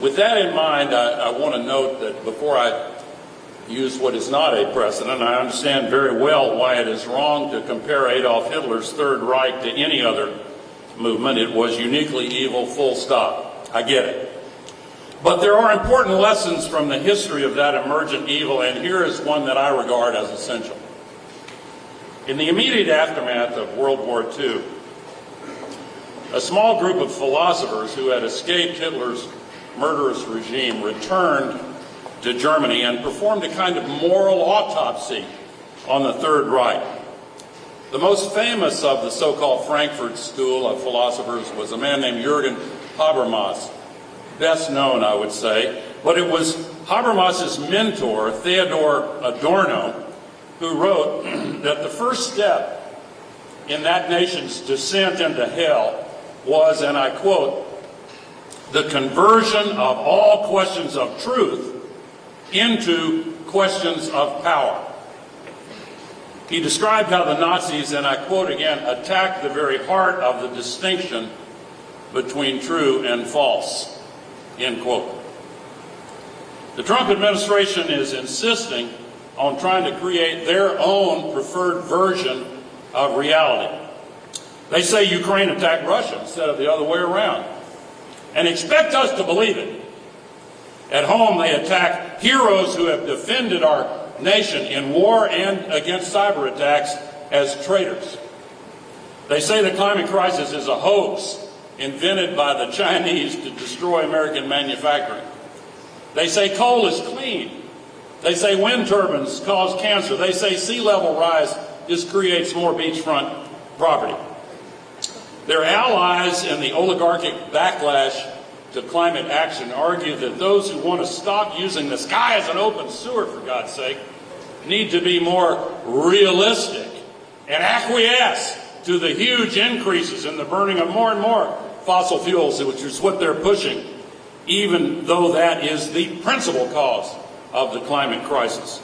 With that in mind, I want to note that before I use what is not a precedent, I understand very well why it is wrong to compare Adolf Hitler's Third Reich to any other movement. It was uniquely evil, full stop. I get it. But there are important lessons from the history of that emergent evil, and here is one that I regard as essential. In the immediate aftermath of World War II, a small group of philosophers who had escaped Hitler's murderous regime returned to Germany and performed a kind of moral autopsy on the Third Reich. The most famous of the so-called Frankfurt School of philosophers was a man named Jürgen Habermas, best known, I would say, but it was Habermas's mentor, Theodor Adorno, who wrote that the first step in that nation's descent into hell was, and I quote, the conversion of all questions of truth into questions of power. He described how the Nazis, and I quote again, attacked the very heart of the distinction between true and false, end quote. The Trump administration is insisting on trying to create their own preferred version of reality. They say Ukraine attacked Russia instead of the other way around, and expect us to believe it. At home, they attack heroes who have defended our nation in war and against cyber attacks as traitors. They say the climate crisis is a hoax invented by the Chinese to destroy American manufacturing. They say coal is clean. They say wind turbines cause cancer. They say sea level rise just creates more beachfront property. Their allies in the oligarchic backlash to climate action argue that those who want to stop using the sky as an open sewer, for God's sake, need to be more realistic and acquiesce to the huge increases in the burning of more and more fossil fuels, which is what they're pushing, even though that is the principal cause of the climate crisis.